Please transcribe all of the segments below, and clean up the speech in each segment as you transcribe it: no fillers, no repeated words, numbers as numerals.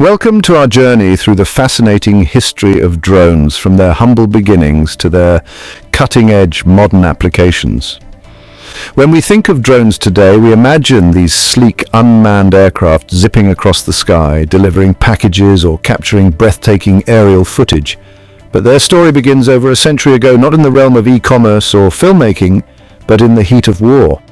Welcome to our journey through the fascinating history of drones, from their humble beginnings to their cutting-edge modern applications. When we think of drones today, we imagine these sleek, unmanned aircraft zipping across the sky, delivering packages or capturing breathtaking aerial footage. But their story begins over a century ago, not in the realm of e-commerce or filmmaking, but in the heat of war.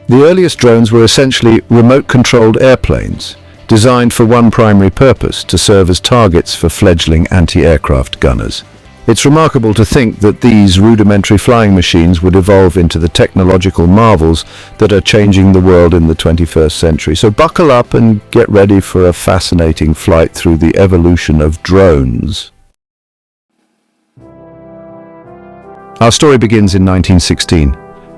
The earliest drones were essentially remote-controlled airplanes, designed for one primary purpose: to serve as targets for fledgling anti-aircraft gunners. It's remarkable to think that these rudimentary flying machines would evolve into the technological marvels that are changing the world in the 21st century. So buckle up and get ready for a fascinating flight through the evolution of drones. Our story begins in 1916,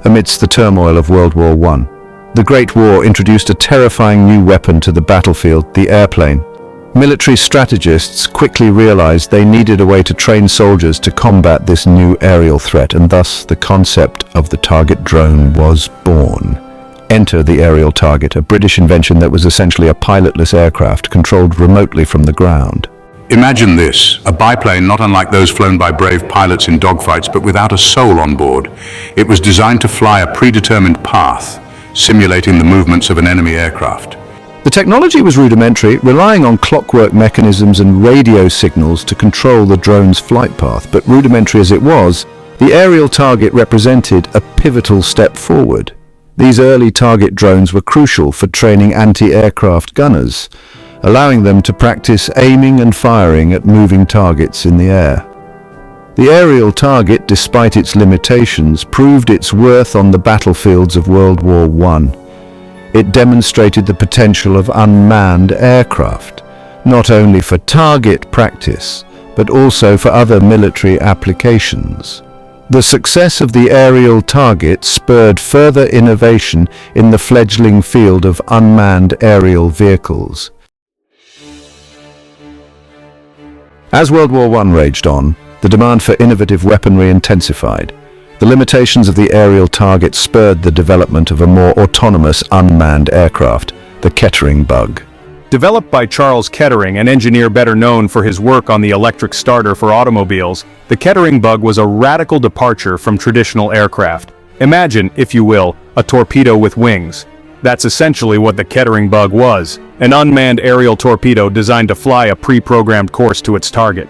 amidst the turmoil of World War I. The Great War introduced a terrifying new weapon to the battlefield: the airplane. Military strategists quickly realized they needed a way to train soldiers to combat this new aerial threat, and thus the concept of the target drone was born. Enter the aerial target, a British invention that was essentially a pilotless aircraft controlled remotely from the ground. Imagine this, a biplane not unlike those flown by brave pilots in dogfights, but without a soul on board. It was designed to fly a predetermined path, simulating the movements of an enemy aircraft. The technology was rudimentary, relying on clockwork mechanisms and radio signals to control the drone's flight path. But rudimentary as it was, the aerial target represented a pivotal step forward. These early target drones were crucial for training anti-aircraft gunners, allowing them to practice aiming and firing at moving targets in the air. The aerial target, despite its limitations, proved its worth on the battlefields of World War I. It demonstrated the potential of unmanned aircraft, not only for target practice, but also for other military applications. The success of the aerial target spurred further innovation in the fledgling field of unmanned aerial vehicles. As World War I raged on, the demand for innovative weaponry intensified. The limitations of the aerial target spurred the development of a more autonomous unmanned aircraft, the Kettering Bug. Developed by Charles Kettering, an engineer better known for his work on the electric starter for automobiles, the Kettering Bug was a radical departure from traditional aircraft. Imagine, if you will, a torpedo with wings. That's essentially what the Kettering Bug was: an unmanned aerial torpedo designed to fly a pre-programmed course to its target.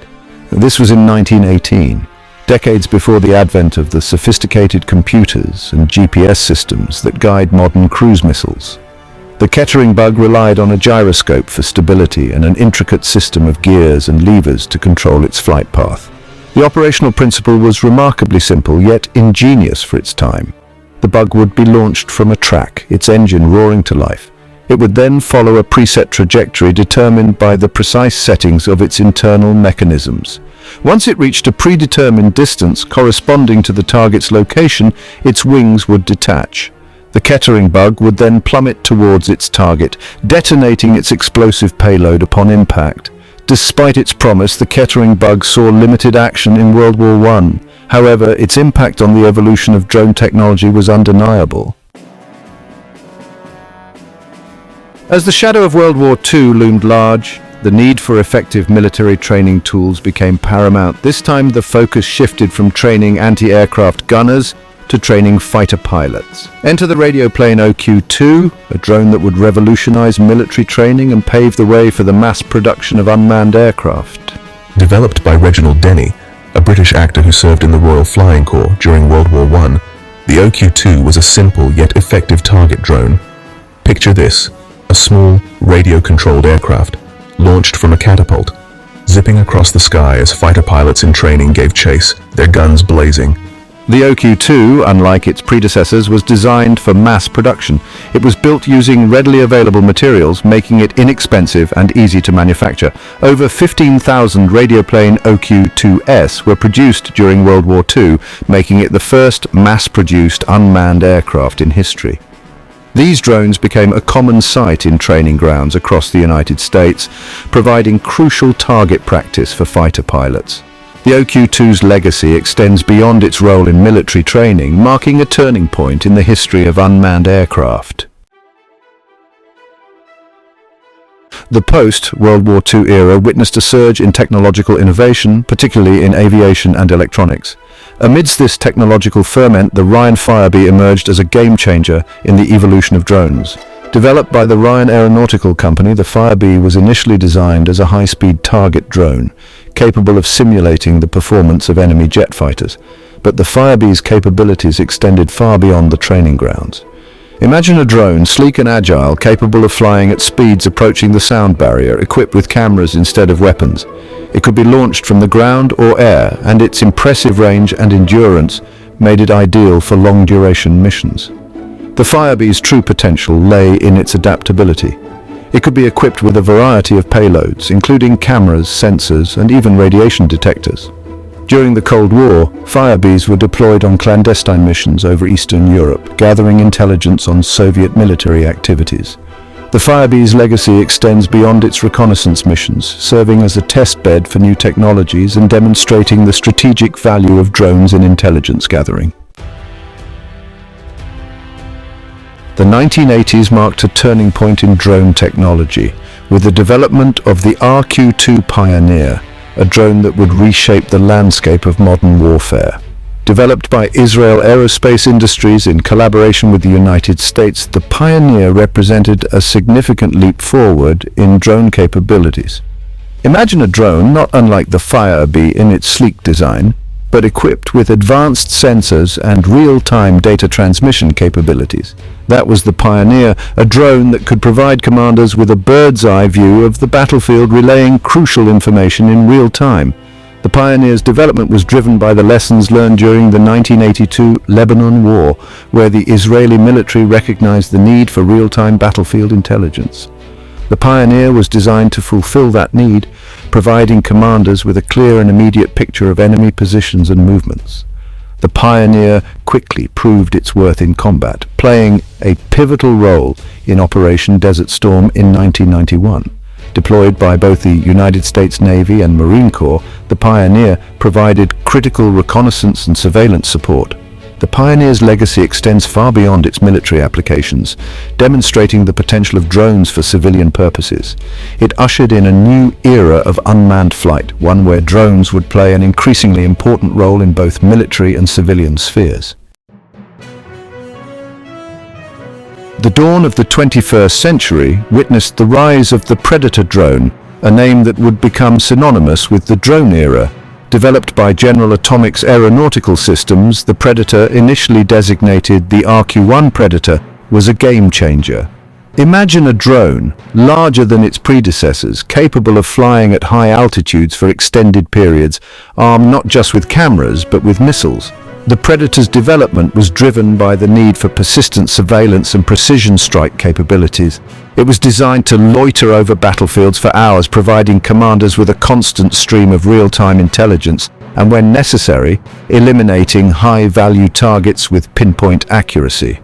This was in 1918, decades before the advent of the sophisticated computers and GPS systems that guide modern cruise missiles. The Kettering Bug relied on a gyroscope for stability and an intricate system of gears and levers to control its flight path. The operational principle was remarkably simple, yet ingenious for its time. The Bug would be launched from a track, its engine roaring to life. It would then follow a preset trajectory determined by the precise settings of its internal mechanisms. Once it reached a predetermined distance corresponding to the target's location, its wings would detach. The Kettering Bug would then plummet towards its target, detonating its explosive payload upon impact. Despite its promise, the Kettering Bug saw limited action in World War I. However, its impact on the evolution of drone technology was undeniable. As the shadow of World War II loomed large, the need for effective military training tools became paramount. This time the focus shifted from training anti-aircraft gunners to training fighter pilots. Enter the radioplane OQ-2, a drone that would revolutionize military training and pave the way for the mass production of unmanned aircraft. Developed by Reginald Denny, a British actor who served in the Royal Flying Corps during World War I, the OQ-2 was a simple yet effective target drone. Picture this: a small, radio-controlled aircraft, launched from a catapult, zipping across the sky as fighter pilots in training gave chase, their guns blazing. The OQ-2, unlike its predecessors, was designed for mass production. It was built using readily available materials, making it inexpensive and easy to manufacture. Over 15,000 radioplane OQ-2S were produced during World War II, making it the first mass-produced unmanned aircraft in history. These drones became a common sight in training grounds across the United States, providing crucial target practice for fighter pilots. The OQ-2's legacy extends beyond its role in military training, marking a turning point in the history of unmanned aircraft. The post-World War II era witnessed a surge in technological innovation, particularly in aviation and electronics. Amidst this technological ferment, the Ryan Firebee emerged as a game-changer in the evolution of drones. Developed by the Ryan Aeronautical Company, the Firebee was initially designed as a high-speed target drone, capable of simulating the performance of enemy jet fighters. But the Firebee's capabilities extended far beyond the training grounds. Imagine a drone, sleek and agile, capable of flying at speeds approaching the sound barrier, equipped with cameras instead of weapons. It could be launched from the ground or air, and its impressive range and endurance made it ideal for long-duration missions. The Firebee's true potential lay in its adaptability. It could be equipped with a variety of payloads, including cameras, sensors, and even radiation detectors. During the Cold War, Firebees were deployed on clandestine missions over Eastern Europe, gathering intelligence on Soviet military activities. The Firebee's legacy extends beyond its reconnaissance missions, serving as a testbed for new technologies and demonstrating the strategic value of drones in intelligence gathering. The 1980s marked a turning point in drone technology, with the development of the RQ-2 Pioneer, a drone that would reshape the landscape of modern warfare. Developed by Israel Aerospace Industries in collaboration with the United States, the Pioneer represented a significant leap forward in drone capabilities. Imagine a drone not unlike the Firebee in its sleek design, but equipped with advanced sensors and real-time data transmission capabilities. That was the Pioneer, a drone that could provide commanders with a bird's-eye view of the battlefield, relaying crucial information in real time. The Pioneer's development was driven by the lessons learned during the 1982 Lebanon War, where the Israeli military recognized the need for real-time battlefield intelligence. The Pioneer was designed to fulfill that need, providing commanders with a clear and immediate picture of enemy positions and movements. The Pioneer quickly proved its worth in combat, playing a pivotal role in Operation Desert Storm in 1991. Deployed by both the United States Navy and Marine Corps, the Pioneer provided critical reconnaissance and surveillance support. The Pioneer's legacy extends far beyond its military applications, demonstrating the potential of drones for civilian purposes. It ushered in a new era of unmanned flight, one where drones would play an increasingly important role in both military and civilian spheres. The dawn of the 21st century witnessed the rise of the Predator drone, a name that would become synonymous with the drone era. Developed by General Atomics Aeronautical Systems, the Predator, initially designated the RQ-1 Predator, was a game-changer. Imagine a drone, larger than its predecessors, capable of flying at high altitudes for extended periods, armed not just with cameras but with missiles. The Predator's development was driven by the need for persistent surveillance and precision strike capabilities. It was designed to loiter over battlefields for hours, providing commanders with a constant stream of real-time intelligence, and when necessary, eliminating high-value targets with pinpoint accuracy.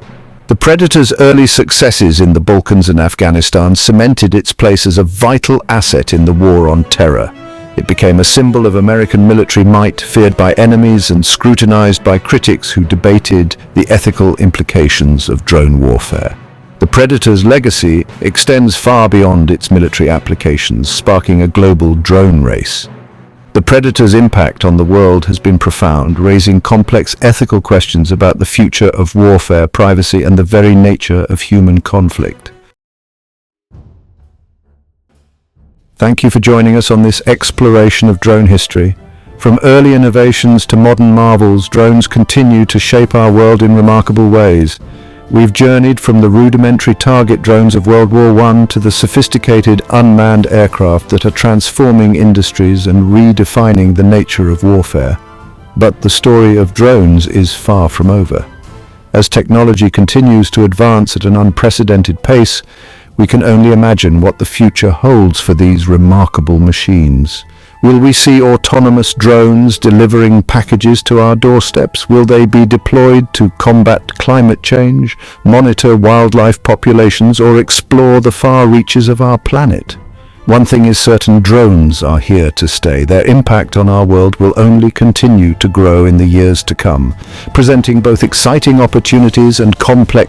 The Predator's early successes in the Balkans and Afghanistan cemented its place as a vital asset in the war on terror. It became a symbol of American military might, feared by enemies and scrutinized by critics who debated the ethical implications of drone warfare. The Predator's legacy extends far beyond its military applications, sparking a global drone race. The Predator's impact on the world has been profound, raising complex ethical questions about the future of warfare, privacy, and the very nature of human conflict. Thank you for joining us on this exploration of drone history. From early innovations to modern marvels, drones continue to shape our world in remarkable ways. We've journeyed from the rudimentary target drones of World War I to the sophisticated unmanned aircraft that are transforming industries and redefining the nature of warfare. But the story of drones is far from over. As technology continues to advance at an unprecedented pace, we can only imagine what the future holds for these remarkable machines. Will we see autonomous drones delivering packages to our doorsteps? Will they be deployed to combat climate change, monitor wildlife populations, or explore the far reaches of our planet? One thing is certain: drones are here to stay. Their impact on our world will only continue to grow in the years to come, presenting both exciting opportunities and complex